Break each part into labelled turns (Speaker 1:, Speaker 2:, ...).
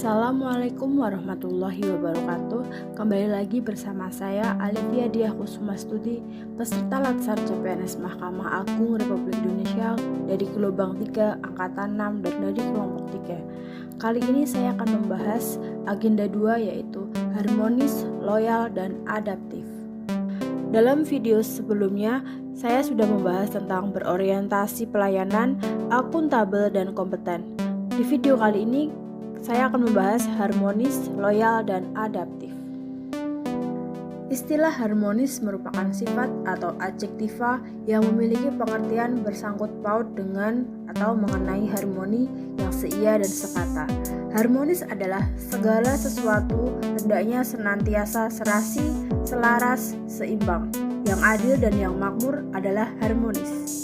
Speaker 1: Assalamualaikum warahmatullahi wabarakatuh. Kembali lagi bersama saya Alivia Diah Kusumastudi, peserta latsar CPNS Mahkamah Agung Republik Indonesia dari gelombang 3 angkatan 6 dan dari kelompok 3. Kali ini saya akan membahas agenda 2, yaitu harmonis, loyal, dan adaptif. Dalam video sebelumnya, saya sudah membahas tentang berorientasi pelayanan, akuntabel, dan kompeten. Di video kali ini saya akan membahas harmonis, loyal, dan adaptif. Istilah harmonis merupakan sifat atau adjektiva yang memiliki pengertian bersangkut paut dengan atau mengenai harmoni yang seia dan sekata. Harmonis adalah segala sesuatu hendaknya senantiasa serasi, selaras, seimbang. Yang adil dan yang makmur adalah harmonis.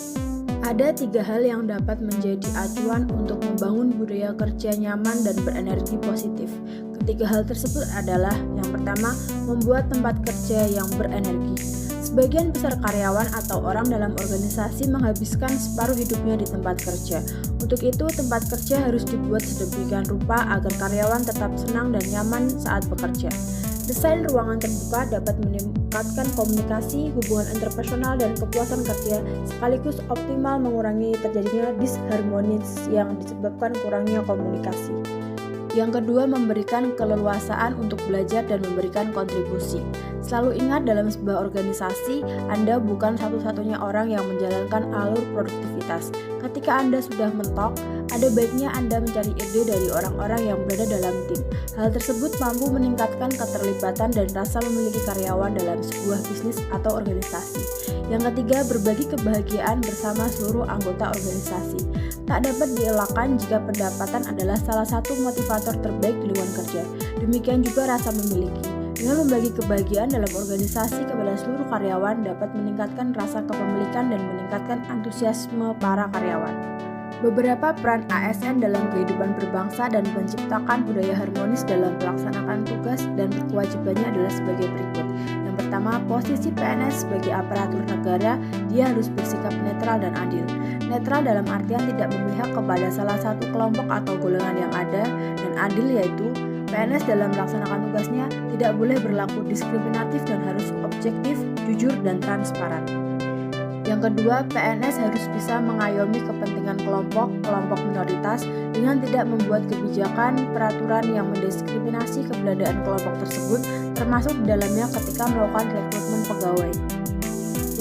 Speaker 1: Ada 3 hal yang dapat menjadi acuan untuk membangun budaya kerja nyaman dan berenergi positif. Ketiga hal tersebut adalah: yang pertama, membuat tempat kerja yang berenergi. Sebagian besar karyawan atau orang dalam organisasi menghabiskan separuh hidupnya di tempat kerja. Untuk itu, tempat kerja harus dibuat sedemikian rupa agar karyawan tetap senang dan nyaman saat bekerja. Desain ruangan terbuka dapat meningkatkan komunikasi, hubungan interpersonal, dan kepuasan kerja, sekaligus optimal mengurangi terjadinya disharmonis yang disebabkan kurangnya komunikasi. Yang kedua, memberikan keleluasaan untuk belajar dan memberikan kontribusi. Selalu ingat, dalam sebuah organisasi, Anda bukan satu-satunya orang yang menjalankan alur produktivitas. Ketika Anda sudah mentok, ada baiknya Anda mencari ide dari orang-orang yang berada dalam tim. Hal tersebut mampu meningkatkan keterlibatan dan rasa memiliki karyawan dalam sebuah bisnis atau organisasi. Yang ketiga, berbagi kebahagiaan bersama seluruh anggota organisasi. Tak dapat dielakkan jika pendapatan adalah salah satu motivator terbaik di lingkungan kerja. Demikian juga rasa memiliki. Dengan membagi kebahagiaan dalam organisasi kepada seluruh karyawan dapat meningkatkan rasa kepemilikan dan meningkatkan antusiasme para karyawan. Beberapa peran ASN dalam kehidupan berbangsa dan menciptakan budaya harmonis dalam melaksanakan tugas dan kewajibannya adalah sebagai berikut. Yang pertama, posisi PNS sebagai aparatur negara, dia harus bersikap netral dan adil. Netral dalam artian tidak memihak kepada salah satu kelompok atau golongan yang ada, dan adil yaitu PNS dalam melaksanakan tugasnya tidak boleh berlaku diskriminatif dan harus objektif, jujur, dan transparan. Yang kedua, PNS harus bisa mengayomi kepentingan kelompok minoritas dengan tidak membuat kebijakan, peraturan yang mendiskriminasi keberadaan kelompok tersebut, termasuk di dalamnya ketika melakukan rekrutmen pegawai.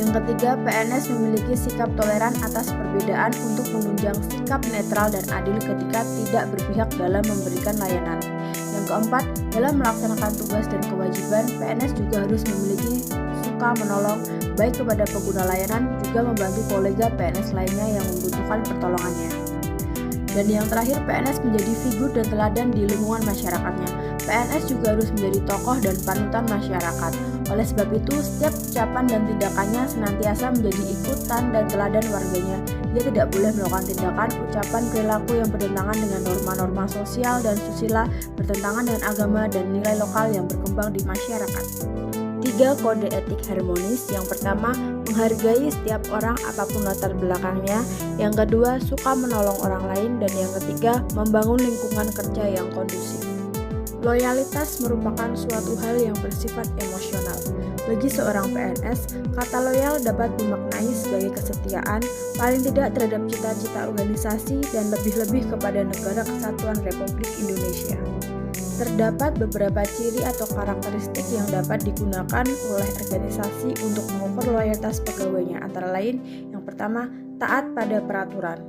Speaker 1: Yang ketiga, PNS memiliki sikap toleran atas perbedaan untuk menunjang sikap netral dan adil ketika tidak berpihak dalam memberikan layanan. Yang keempat, dalam melaksanakan tugas dan kewajiban, PNS juga harus memiliki suka menolong, baik kepada pengguna layanan juga membantu kolega PNS lainnya yang membutuhkan pertolongannya. Dan yang terakhir, PNS menjadi figur dan teladan di lingkungan masyarakatnya. PNS juga harus menjadi tokoh dan panutan masyarakat. Oleh sebab itu, setiap ucapan dan tindakannya senantiasa menjadi ikutan dan teladan warganya. Dia tidak boleh melakukan tindakan, ucapan, perilaku yang bertentangan dengan norma-norma sosial dan susila, bertentangan dengan agama dan nilai lokal yang berkembang di masyarakat. 3 kode etik harmonis. Yang pertama, menghargai setiap orang apapun latar belakangnya. Yang kedua, suka menolong orang lain. Dan yang ketiga, membangun lingkungan kerja yang kondusif. Loyalitas merupakan suatu hal yang bersifat emosional. Bagi seorang PNS, kata loyal dapat dimaknai sebagai kesetiaan, paling tidak terhadap cita-cita organisasi dan lebih-lebih kepada Negara Kesatuan Republik Indonesia. Terdapat beberapa ciri atau karakteristik yang dapat digunakan oleh organisasi untuk mengukur loyalitas pegawainya, antara lain: yang pertama, taat pada peraturan.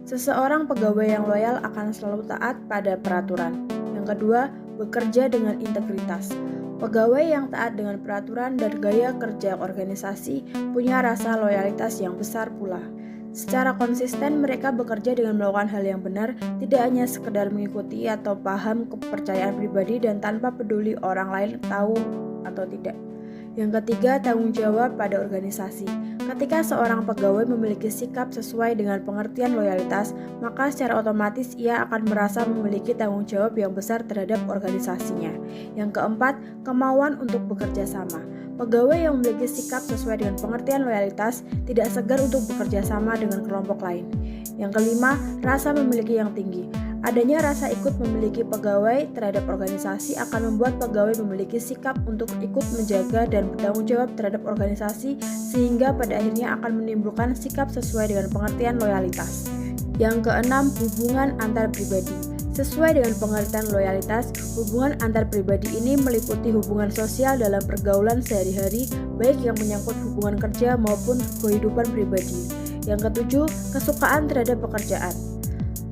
Speaker 1: Seseorang pegawai yang loyal akan selalu taat pada peraturan. Yang kedua, bekerja dengan integritas. Pegawai yang taat dengan peraturan dan gaya kerja organisasi punya rasa loyalitas yang besar pula. Secara konsisten mereka bekerja dengan melakukan hal yang benar, tidak hanya sekedar mengikuti atau paham kepercayaan pribadi dan tanpa peduli orang lain tahu atau tidak. Yang ketiga, tanggung jawab pada organisasi. Ketika seorang pegawai memiliki sikap sesuai dengan pengertian loyalitas, maka secara otomatis ia akan merasa memiliki tanggung jawab yang besar terhadap organisasinya. Yang keempat, kemauan untuk bekerja sama. Pegawai yang memiliki sikap sesuai dengan pengertian loyalitas tidak segan untuk bekerja sama dengan kelompok lain. Yang kelima, rasa memiliki yang tinggi. Adanya rasa ikut memiliki pegawai terhadap organisasi akan membuat pegawai memiliki sikap untuk ikut menjaga dan bertanggung jawab terhadap organisasi sehingga pada akhirnya akan menimbulkan sikap sesuai dengan pengertian loyalitas. Yang keenam, hubungan antar pribadi. Sesuai dengan pengertian loyalitas, hubungan antar pribadi ini meliputi hubungan sosial dalam pergaulan sehari-hari, baik yang menyangkut hubungan kerja maupun kehidupan pribadi. Yang ketujuh, kesukaan terhadap pekerjaan.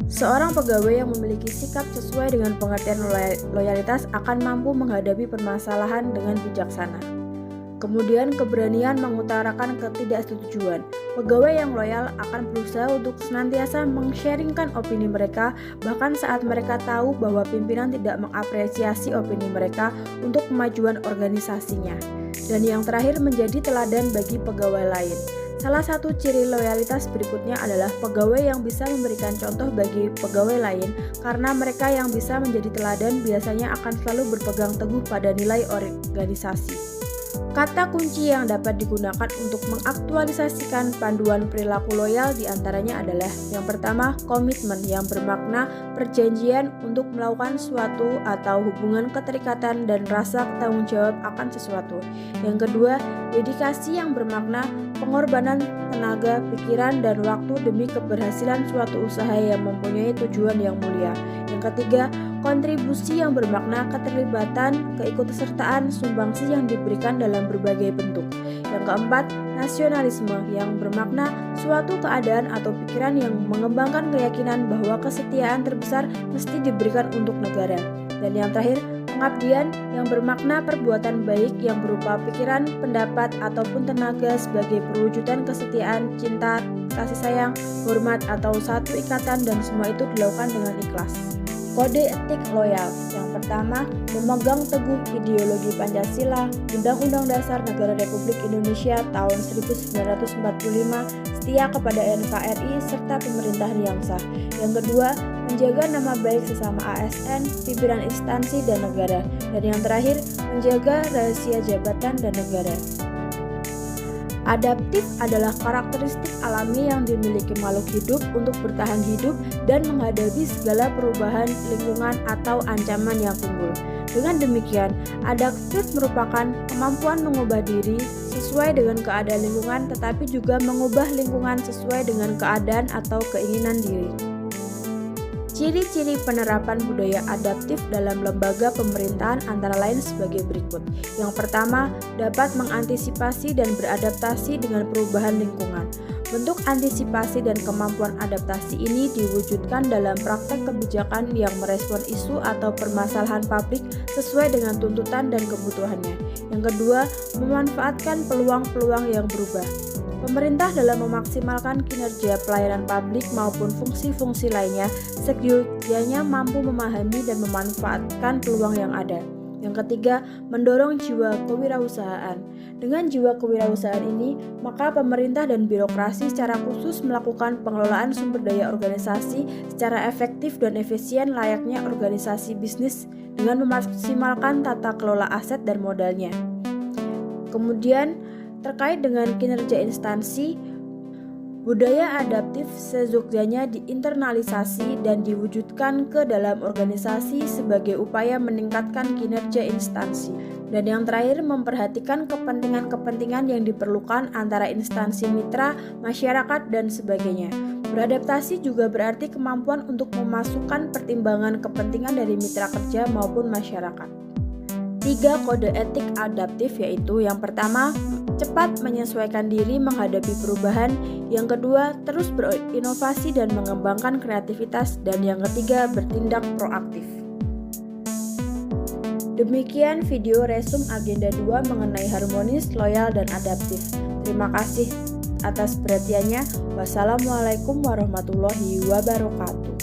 Speaker 1: Seorang pegawai yang memiliki sikap sesuai dengan pengertian loyalitas akan mampu menghadapi permasalahan dengan bijaksana. Kemudian, keberanian mengutarakan ketidaksetujuan. Pegawai yang loyal akan berusaha untuk senantiasa meng-sharingkan opini mereka, bahkan saat mereka tahu bahwa pimpinan tidak mengapresiasi opini mereka untuk kemajuan organisasinya. Dan yang terakhir, menjadi teladan bagi pegawai lain. Salah satu ciri loyalitas berikutnya adalah pegawai yang bisa memberikan contoh bagi pegawai lain, karena mereka yang bisa menjadi teladan biasanya akan selalu berpegang teguh pada nilai organisasi. Kata kunci yang dapat digunakan untuk mengaktualisasikan panduan perilaku loyal diantaranya adalah yang pertama, komitmen yang bermakna perjanjian untuk melakukan suatu atau hubungan keterikatan dan rasa tanggung jawab akan sesuatu. Yang kedua, dedikasi yang bermakna pengorbanan tenaga, pikiran, dan waktu demi keberhasilan suatu usaha yang mempunyai tujuan yang mulia. Yang ketiga, kontribusi yang bermakna keterlibatan, keikutsertaan, sumbangsi yang diberikan dalam berbagai bentuk. Yang keempat, nasionalisme yang bermakna suatu keadaan atau pikiran yang mengembangkan keyakinan bahwa kesetiaan terbesar mesti diberikan untuk negara. Dan yang terakhir, pengabdian yang bermakna perbuatan baik yang berupa pikiran, pendapat, ataupun tenaga sebagai perwujudan kesetiaan, cinta, kasih sayang, hormat, atau satu ikatan, dan semua itu dilakukan dengan ikhlas. Kode etik loyal. Yang pertama, memegang teguh ideologi Pancasila, Undang-Undang Dasar Negara Republik Indonesia tahun 1945, setia kepada NKRI serta pemerintahan yang sah. Yang kedua, menjaga nama baik sesama ASN, pimpinan instansi dan negara. Dan yang terakhir, menjaga rahasia jabatan dan negara. Adaptif adalah karakteristik alami yang dimiliki makhluk hidup untuk bertahan hidup dan menghadapi segala perubahan lingkungan atau ancaman yang timbul. Dengan demikian, adaptif merupakan kemampuan mengubah diri sesuai dengan keadaan lingkungan, tetapi juga mengubah lingkungan sesuai dengan keadaan atau keinginan diri. Ciri-ciri penerapan budaya adaptif dalam lembaga pemerintahan antara lain sebagai berikut. Yang pertama, dapat mengantisipasi dan beradaptasi dengan perubahan lingkungan. Bentuk antisipasi dan kemampuan adaptasi ini diwujudkan dalam praktek kebijakan yang merespon isu atau permasalahan publik sesuai dengan tuntutan dan kebutuhannya. Yang kedua, memanfaatkan peluang-peluang yang berubah. Pemerintah dalam memaksimalkan kinerja pelayanan publik maupun fungsi-fungsi lainnya seyogyanya mampu memahami dan memanfaatkan peluang yang ada. Yang ketiga, mendorong jiwa kewirausahaan. Dengan jiwa kewirausahaan ini, maka pemerintah dan birokrasi secara khusus melakukan pengelolaan sumber daya organisasi secara efektif dan efisien layaknya organisasi bisnis dengan memaksimalkan tata kelola aset dan modalnya. Kemudian, terkait dengan kinerja instansi, budaya adaptif seyogyanya diinternalisasi dan diwujudkan ke dalam organisasi sebagai upaya meningkatkan kinerja instansi. Dan yang terakhir, memperhatikan kepentingan-kepentingan yang diperlukan antara instansi mitra, masyarakat, dan sebagainya. Beradaptasi juga berarti kemampuan untuk memasukkan pertimbangan kepentingan dari mitra kerja maupun masyarakat. 3 kode etik adaptif yaitu yang pertama, cepat menyesuaikan diri menghadapi perubahan, yang kedua, terus berinovasi dan mengembangkan kreativitas, dan yang ketiga, bertindak proaktif. Demikian video resum agenda 2 mengenai harmonis, loyal, dan adaptif. Terima kasih atas perhatiannya. Wassalamualaikum warahmatullahi wabarakatuh.